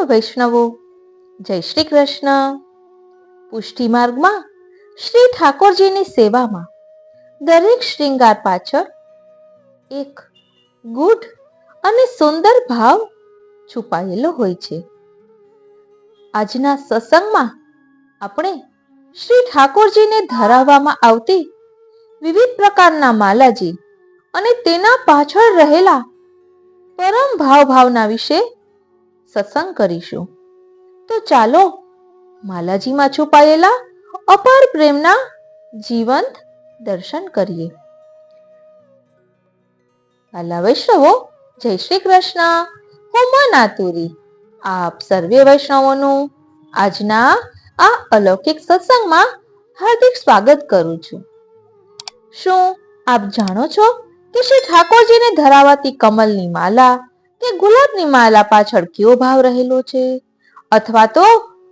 પ્રિય વૈષ્ણવો, જય શ્રી કૃષ્ણ. પુષ્ટિ માર્ગમાં શ્રી ઠાકોરજીની સેવામાં દરેક શ્રૃંગાર પાછળ એક ગૂઢ અને સુંદર ભાવ છુપાયેલો હોય છે. આજના સત્સંગમાં આપણે શ્રી ઠાકોરજીને ધરાવવામાં આવતી વિવિધ પ્રકારના માલાજી અને તેના પાછળ રહેલા પરમ ભાવના વિશે સત્સંગ કરીશું. તો ચાલો માલાજીમાં છુપાયેલા અપાર પ્રેમના જીવંત દર્શન કરીએ. વાલા વૈષ્ણવો, જય શ્રી કૃષ્ણ. હું મનાતુરી આપ સર્વે વૈષ્ણવોનું આજના આ અલૌકિક સત્સંગમાં હાર્દિક સ્વાગત કરું છું. શું આપ જાણો છો કે શ્રી ઠાકોરજીને ધરાવાતી કમલની માલા કે ગુલાબની માલા પાછળ કેવો ભાવ રહેલો છે? અથવા તો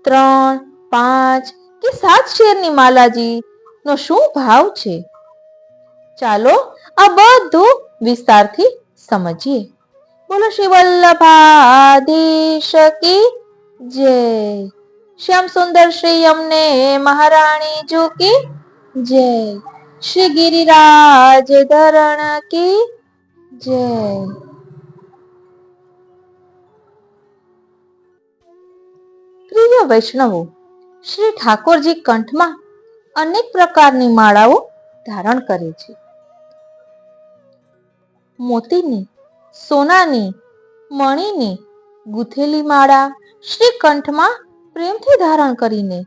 3, 5 કે 7 શેરની માલાજી નો શું ભાવ છે? ચાલો આ બધું વિસ્તારથી સમજીએ. બોલો શ્રી વલ્લભાધીશ કી જય. શ્યામ સુંદર શ્રી અમને મહારાણી જો કી જય. શ્રી ગિરિરાજ ધરણ કી જય. પ્રિય વૈષ્ણવો, શ્રી ઠાકોરજી કંઠમાં અનેક પ્રકારની માળાઓ ધારણ કરે છે. મોતીની, સોનાની, મણીની ગૂંથેલી માળા શ્રી કંઠમાં પ્રેમથી ધારણ કરીને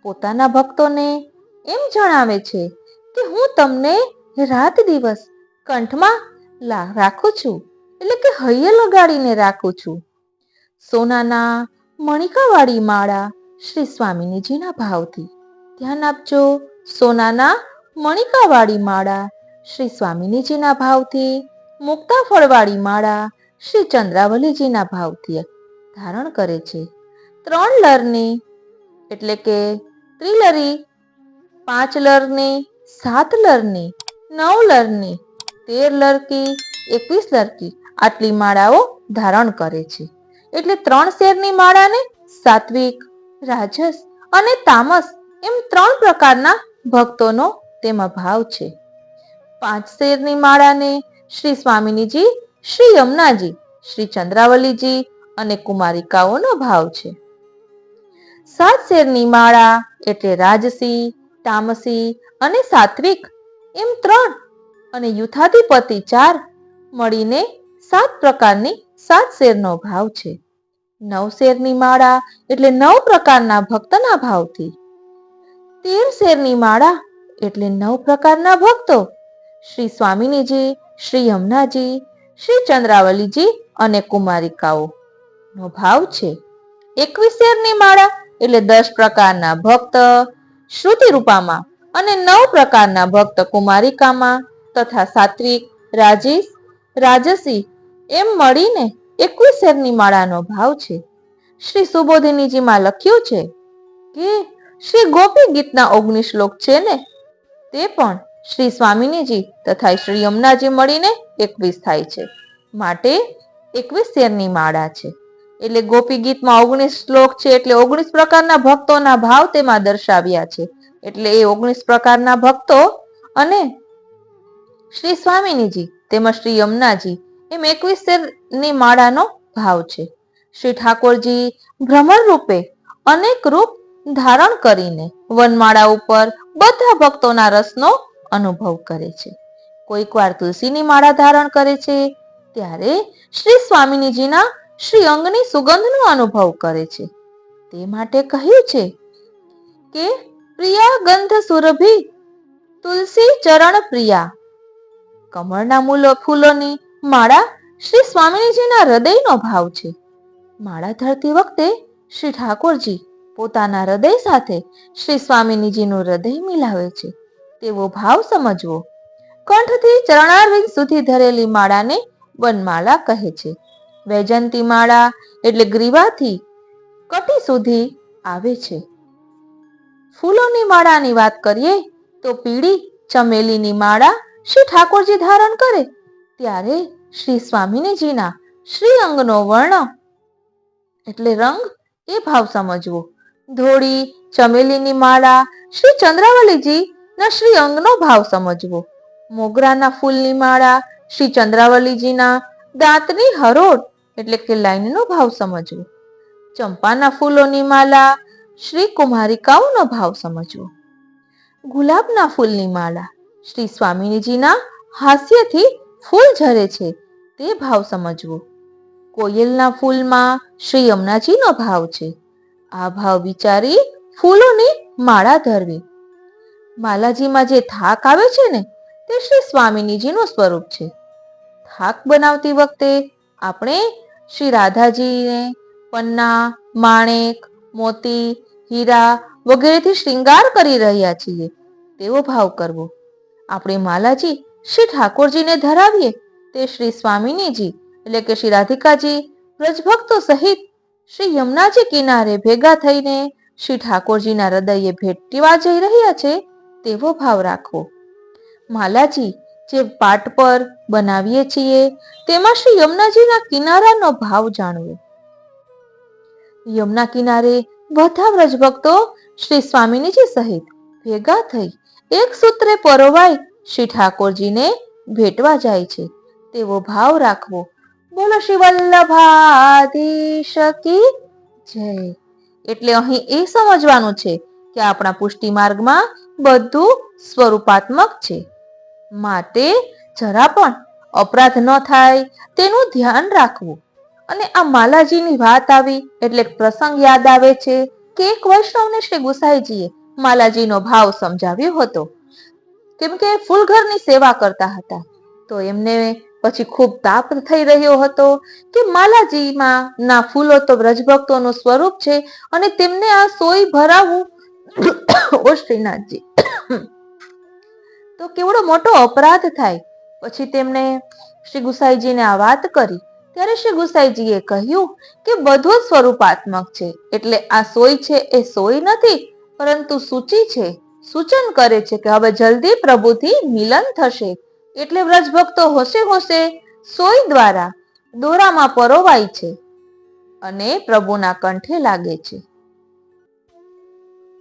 પોતાના ભક્તોને એમ જણાવે છે કે હું તમને રાત દિવસ કંઠમાં રાખું છું, એટલે કે હૈયે લગાડીને રાખું છું. સોનાના મણિકાવાળી માળા શ્રી સ્વામિનીજીના ભાવથી. ધ્યાન આપજો, સોનાના મણિકાવાળી માળા શ્રી સ્વામિનીજીના ભાવથી. મુક્તા ફળવાળી માળા શ્રી ચંદ્રાવલીજીના ભાવથી ધારણ કરે છે. 3 લરની એટલે કે ત્રિલરી, 5 લરની, 7 લરની, 9 લરની, 13 લરકી, 21 લરકી આટલી માળાઓ ધારણ કરે છે. એટલે 3 શેરની માળાને સાત્વિક, રાજસ અને તામસ એમ 3 પ્રકારના ભક્તોનો તેમાં ભાવ છે. 5 શેરની માળાને શ્રી સ્વામિનીજી, શ્રી યમુનાજી, શ્રી ચંદ્રાવલીજી અને કુમારિકાઓનો ભાવ છે. 7 શેરની માળા એટલે રાજસી, તામસી અને સાત્વિક એમ 3 અને યુથાધિપતિ 4 મળીને 7 પ્રકારની 7 શેરનો ભાવ છે. 9 શેરની માળા એટલે 9 પ્રકારના ભક્તના ભાવથી. 13 શેરની માળા એટલે 9 પ્રકારના ભક્તો શ્રી સ્વામિનીજી, શ્રી યમુનાજી, શ્રી ચંદ્રાવલીજી અને કુમારિકાઓ નો ભાવ છે. 21 શેરની માળા એટલે 10 પ્રકારના ભક્ત શ્રુતિ રૂપામાં અને 9 પ્રકારના ભક્ત કુમારિકામાં તથા સાત્વિક, રાજસ, રાજસી એમ મળીને 21 શેરની માળાનો ભાવ છે. શ્રી સુબોધિનીજીમાં લખ્યું છે કે શ્રી ગોપી ગીતના 19 શ્લોક છે ને, તે પણ શ્રી સ્વામિનીજી તથા શ્રી યમુનાજી મળીને 21 થાય છે. માટે 21 શેરની માળા છે. એટલે ગોપી ગીતમાં 19 શ્લોક છે, એટલે 19 પ્રકારના ભક્તોના ભાવ તેમાં દર્શાવ્યા છે. એટલે એ 19 પ્રકારના ભક્તો અને શ્રી સ્વામિનીજી તેમજ શ્રી યમુનાજી એમ 21 શેરની માળાનો ભાવ છે. શ્રી ઠાકોરજી ભ્રમર રૂપે અનેક રૂપ ધારણ કરીને વનમાળા ઉપર બધા ભક્તોના રસનો અનુભવ કરે છે. કોઈક વાર તુલસીની માળા ધારણ કરે છે, ત્યારે શ્રી સ્વામિનીજીના શ્રી અંગની સુગંધનો અનુભવ કરે છે. તે માટે કહ્યું છે કે પ્રિયા ગંધ સુરભી તુલસી ચરણ પ્રિયા. કમળના ફૂલોની માળા શ્રી સ્વામિનીજીના હૃદયનો ભાવ છે. માળા ધરતી વખતે શ્રી ઠાકોરજી પોતાના હૃદય સાથે શ્રી સ્વામિનીજીનું હૃદય મિલાવે છે તેવો ભાવ સમજવો. કંઠથી ચરણારવિંદ સુધી ધરેલી માળાને વનમાળા કહે છે. વૈજયંતી માળા એટલે ગ્રીવાથી કટી સુધી આવે છે. ફૂલોની માળાની વાત કરીએ તો પીળી ચમેલીની માળા શ્રી ઠાકોરજી ધારણ કરે ત્યારે શ્રી સ્વામિનીજીના શ્રી અંગનો વર્ણ એટલે રંગ એ ભાવ સમજવો. ધોળી ચમેલીની માળા શ્રી ચંદ્રાવલીજી ના શ્રી અંગનો ભાવ સમજવો. મોગરાના ફૂલની માળા શ્રી ચંદ્રાવલીજીના દાંતની હરોળ એટલે કે લાઈનનો ભાવ સમજવો. ચંપાના ફૂલોની માળા શ્રી કુમારિકાઓનો ભાવ સમજવો. ગુલાબના ફૂલની માળા શ્રી સ્વામીજીના હાસ્યથી ફૂલ ઝરે છે તે ભાવ સમજવો. કોયલના ફૂલમાં શ્રી યમુનાજીનો ભાવ છે. આ ભાવ વિચારી ફૂલોની માળા ધરવી. માલાજીમાં જે થાક આવે છે ને તે શ્રી સ્વામીજીનું સ્વરૂપ છે. થાક બનાવતી વખતે આપણે શ્રી રાધાજીને પન્ના, માણેક, મોતી, હીરા વગેરેથી શ્રૃંગાર કરી રહ્યા છીએ તેવો ભાવ કરવો. આપણે માલાજી શ્રી ઠાકોરજીને ધરાવીએ તે શ્રી સ્વામિનીજી એટલે કે શ્રી રાધિકાજી વ્રજભક્તો સહિત શ્રી યમુનાજી કિનારે ભેગા થઈને શ્રી ઠાકોરજીના હૃદયે ભેટવા જઈ રહ્યા છે તેવો ભાવ રાખવો. માલાજી જે પાટ પર બનાવીએ છીએ તેમાં શ્રી યમુનાજીના કિનારાનો ભાવ જાણવો. યમુના કિનારે બધા વ્રજભક્તો શ્રી સ્વામિનીજી સહિત ભેગા થઈ એક સૂત્રે પરોવાય શ્રી ઠાકોરજીને ભેટવા જાય છે તેવો ભાવ રાખવો. બોલો શ્રી વલ્લભાધીશ કી જય. એટલે અહીં એ સમજવાનું છે કે આપણા પુષ્ટિ માર્ગમાં બધું સ્વરૂપાત્મક છે, માટે જરા પણ અપરાધ ન થાય તેનું ધ્યાન રાખવું. અને આ માલાજીની વાત આવી એટલે પ્રસંગ યાદ આવે છે કે એક વૈષ્ણવને શ્રી ગુસાઈજીએ માલાજીનો ભાવ સમજાવ્યો હતો. કેમ કે ફૂલઘરની સેવા કરતા હતા તો એમને પછી ખૂબ તાપ થઈ રહ્યો હતો કે માલાજીમાં ના ફૂલો તો વ્રજભક્તોનું સ્વરૂપ છે અને તેમને આ સોય ભરાવવું ઓ શ્રીનાથજી તો કેવડો મોટો અપરાધ થાય. પછી તેમણે શ્રી ગુસાઈજીને આ વાત કરી ત્યારે શ્રી ગુસાઈજીએ કહ્યું કે બધું જ સ્વરૂપાત્મક છે, એટલે આ સોય છે એ સોય નથી પરંતુ સૂચિ છે, સૂચન કરે છે કે હવે જલ્દી પ્રભુથી મિલન થશે. એટલે વ્રજભક્તો હોશે હોશે સોય દ્વારા દોરામાં પરોવાય છે અને પ્રભુના કંઠે લાગે છે.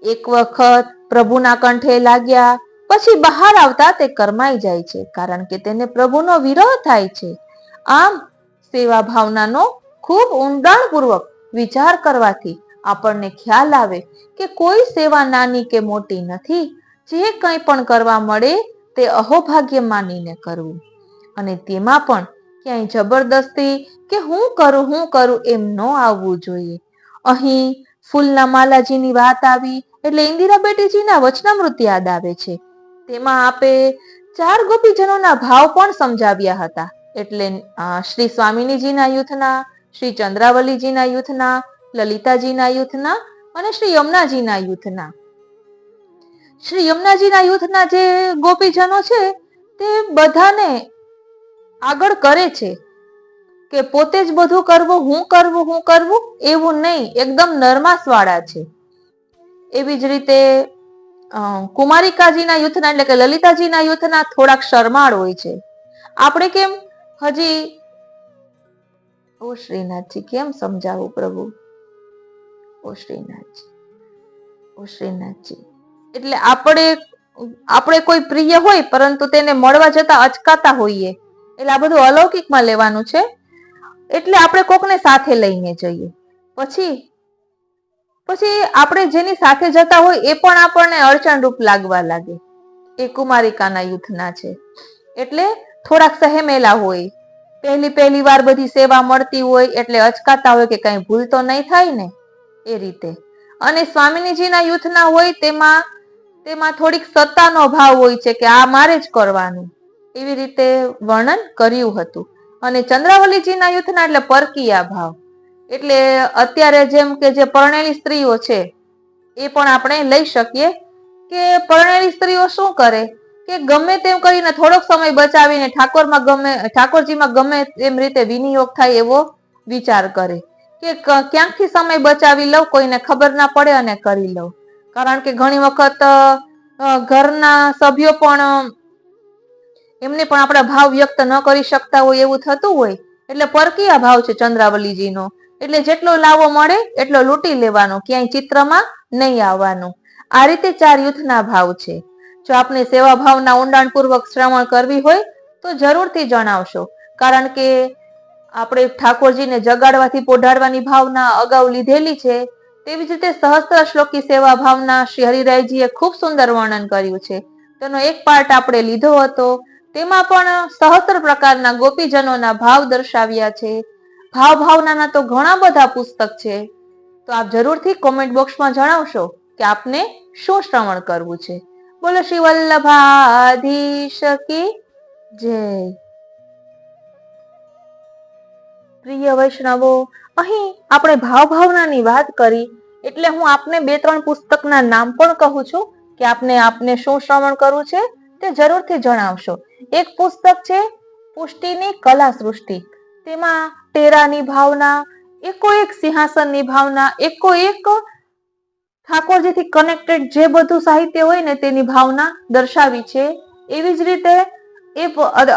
એક વખત પ્રભુના કંઠે લાગ્યા પછી બહાર આવતા તે કરમાઈ જાય છે, કારણ કે તેને પ્રભુનો વિરહ થાય છે. આમ સેવા ભાવનાનો ખૂબ ઊંડાણપૂર્વક વિચાર કરવાથી આપણને ખ્યાલ આવે કે કોઈ સેવા નાની કે મોટી નથી. જે કંઈ પણ કરવા મળે તે અહોભાગ્ય માનીને કરવું અને તેમાં પણ ક્યાંય જબરદસ્તી કે હું કરું એમ ન આવવું જોઈએ. અહીં ફૂલના માલાજીની વાત આવી એટલે ઇન્દિરા બેટીજીના વચનામૃત યાદ આવે છે. તેમાં આપે 4 ગોપીજનોના ભાવ પણ સમજાવ્યા હતા. એટલે શ્રી સ્વામિનીજીના યુથના, શ્રી ચંદ્રાવલીજીના યુથના, લલિતાજીના યુથના અને શ્રી યમુનાજીના યુથના. શ્રી યમુનાજીના યુથના જે ગોપીજનો છે તે બધાને આગળ કરે છે કે પોતે જ બધું કરવું, હું કરવું એવું નહીં, એકદમ નરમાસ વાળા છે. એવી જ રીતે કુમારિકાજીના યુથના એટલે કે લલિતાજીના યુથના થોડાક શરમાળ હોય છે. આપણે કેમ હજી ઓ શ્રીનાથજી કેમ સમજાવું પ્રભુ, ઓ શ્રીનાથજી એટલે આપણે કોઈ પ્રિય હોય પરંતુ તેને મળવા જતા અચકાતા હોઈએ, એટલે આ બધું અલૌકિકમાં લેવાનું છે. એટલે આપણે કોકને સાથે લઈને જઈએ, પછી આપણે જેની સાથે જતા હોય એ પણ આપણને અડચણરૂપ લાગવા લાગે. એ કુમારિકાના યુથના છે એટલે થોડાક સહેમેલા હોય, પહેલી વાર બધી સેવા મળતી હોય એટલે અચકાતા હોય કે કઈ ભૂલ તો નહીં થાય ને એ રીતે. અને સ્વામિનીજીના યુથના હોય તેમાં થોડીક સત્તાનો ભાવ હોય છે કે આ મારે જ કરવાનું, એવી રીતે વર્ણન કર્યું હતું. અને ચંદ્રાવલીજીના યુથના એટલે પરકીયા ભાવ, એટલે અત્યારે જેમ કે જે પરણેલી સ્ત્રીઓ છે એ પણ આપણે લઈ શકીએ કે પરણેલી સ્ત્રીઓ શું કરે કે ગમે તેમ કરીને થોડોક સમય બચાવીને ઠાકોરજીમાં ગમે એમ રીતે વિનિયોગ થાય એવો વિચાર કરે કે ક્યાંકથી સમય બચાવી લઉં, કોઈને ખબર ના પડે અને કરી લઉં. કારણ કે ઘણી વખત ઘરના સભ્યો પણ એમને પણ આપણા ભાવ વ્યક્ત ન કરી શકતા હોય એવું થતું હોય, એટલે પરકીયા ભાવ છે ચંદ્રાવલીજીનો. એટલે જેટલો લાવો મળે એટલો લૂંટી લેવાનો, ક્યાંય ચિત્રમાં નહીં આવવાનું. આ રીતે 4 યુથના ભાવ છે. જો આપને સેવા ભાવના ઊંડાણપૂર્વક શ્રવણ કરવી હોય તો જરૂરથી જણાવશો, કારણ કે આપણે ઠાકોરજીને જગાડવાથી પોઢાડવાની ભાવના અગાઉ લીધેલી છે. તેવી જ રીતે સહસ્ત્ર શ્લોકી સેવા ભાવના શ્રી હરિરાયજીએ ખૂબ સુંદર વર્ણન કર્યું છે. તેનો એક પાર્ટ આપણે લીધો હતો. તેમાં પણ સહસ્ત્ર પ્રકારના ગોપીજનોના ભાવ દર્શાવ્યા છે. ભાવનાના તો ઘણા બધા પુસ્તક છે. તો આપ જરૂરથી કોમેન્ટ બોક્સમાં જણાવશો કે આપને શું શ્રવણ કરવું છે. બોલો શ્રી વલ્લભાધીશ કી જય. પ્રિય વૈષ્ણવો, અહીં આપણે ભાવનાની વાત કરી એટલે હું આપને 2-3 પુસ્તકના નામ પણ કહું છું કે આપને શું શ્રવણ કરવું છે તે જરૂરથી જણાવશો. એક પુસ્તક છે પુષ્ટિની કલા સૃષ્ટિ. તેમાં ટેરાની ભાવના, એકો એક સિંહાસનની ભાવના, એકો એક ઠાકોરજીથી કનેક્ટેડ જે બધું સાહિત્ય હોય ને તેની ભાવના દર્શાવી છે. એવી જ રીતે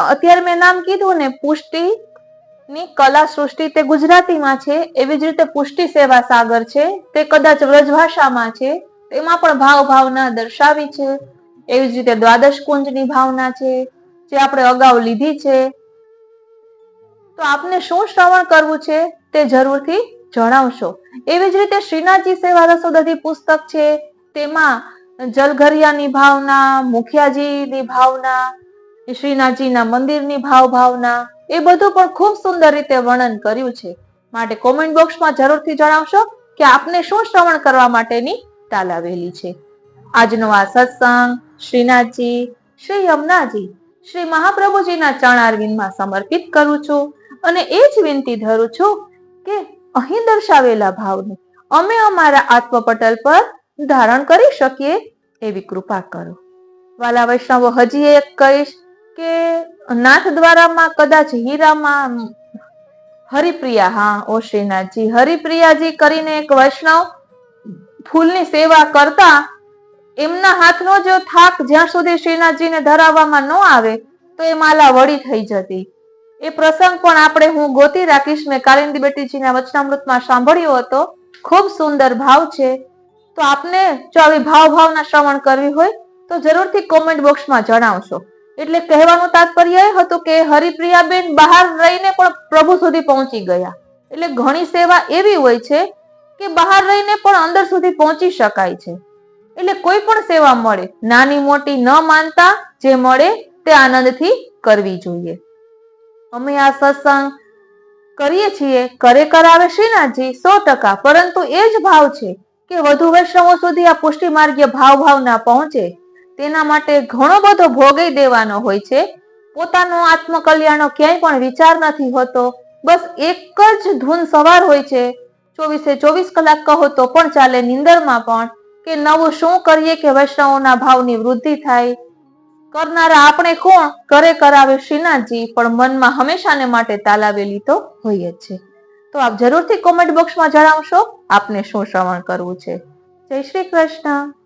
અત્યારે મેં નામ કીધું ને પુષ્ટિની કલા સૃષ્ટિ, તે ગુજરાતીમાં છે. એવી જ રીતે પુષ્ટિ સેવા સાગર છે, તે કદાચ વ્રજભાષામાં છે. તેમાં પણ ભાવના દર્શાવી છે. એવી જ રીતે દ્વાદશ કુંજની ભાવના છે જે આપણે અગાઉ લીધી છે. તો આપને શું શ્રવણ કરવું છે તે જરૂરથી જણાવશો. એવી જ રીતે શ્રીનાથજી સેવા રસોદધી પુસ્તક છે. તેમાં જલઘરિયાની ભાવના, મુખિયાજીની ભાવના, શ્રીનાથજીના મંદિરની ભાવના, એ બધું પણ ખૂબ સુંદર રીતે વર્ણન કર્યું છે. માટે કોમેન્ટ બોક્સમાં જરૂરથી જણાવશો કે આપને શું શ્રવણ કરવા માટેની તાલાવેલી છે. આજનો આ સત્સંગ શ્રીનાથજી, શ્રી યમુનાજી, શ્રી મહાપ્રભુજીના ચરણારવિંદમાં સમર્પિત કરું છું અને એ જ વિનંતી ધરું છું કે અહીં દર્શાવેલા ભાવને અમે અમારા આત્મપટલ પર ધારણ કરી શકીએ એવી કૃપા કરો. વાલા વૈષ્ણવો, હજી એક કહીશ કે નાથ દ્વારામાં કદાચ હીરામાં હરિપ્રિયા, હા ઓ શ્રીનાથજી, હરિપ્રિયાજી કરીને એક વૈષ્ણવ ફૂલની સેવા કરતા, એમના હાથનો જો થાક જ્યાં સુધી શ્રીનાથજીને ધરાવવામાં ન આવે તો એ માલા વળી થઈ જતી. એ પ્રસંગ પણ હું ગોતી રાખીશ. મેં કાલિંદી બેટીજીના વચનામૃતમાં સાંભળ્યો હતો. ખૂબ સુંદર ભાવ છે. તો આપને જો આવી ભાવના શ્રવણ કરવી હોય તો જરૂરથી કોમેન્ટ બોક્સમાં જણાવશો. એટલે કહેવાનું તાત્પર્ય એ હતું કે હરિપ્રિયાબેન બહાર રહીને પણ પ્રભુ સુધી પહોંચી ગયા. એટલે ઘણી સેવા એવી હોય છે કે બહાર રહીને પણ અંદર સુધી પહોંચી શકાય છે. એટલે કોઈ પણ સેવા મળે, નાની મોટી ન માનતા જે મળે તે આનંદથી કરવી જોઈએ. અમે આ સત્સંગ કરીએ છીએ, કરે કરાવે શ્રીનાથજી 100%, પરંતુ એ જ ભાવ છે કે વધુ વૈષ્ણવો સુધી આ પુષ્ટિ માર્ગીય ભાવના પહોંચે. તેના માટે ઘણો બધો ભોગી દેવાનો હોય છે. પોતાનો આત્મકલ્યાણનો ક્યાંય પણ વિચાર નથી હોતો. બસ એક જ ધૂન સવાર હોય છે. 24/24 કલાક કહો તો પણ ચાલે, નિંદરમાં પણ, કે નવું શું કરીએ કે વૈષ્ણવોના ભાવની વૃદ્ધિ થાય. કરનારા આપણે કોણ? કરે કરાવે શ્રીનાથજી, પણ મનમાં હંમેશાને માટે તાલાવેલી તો હોય જ છે. તો આપ જરૂરથી કોમેન્ટ બોક્સમાં જણાવશો આપને શું શ્રવણ કરવું છે. જય શ્રી કૃષ્ણ.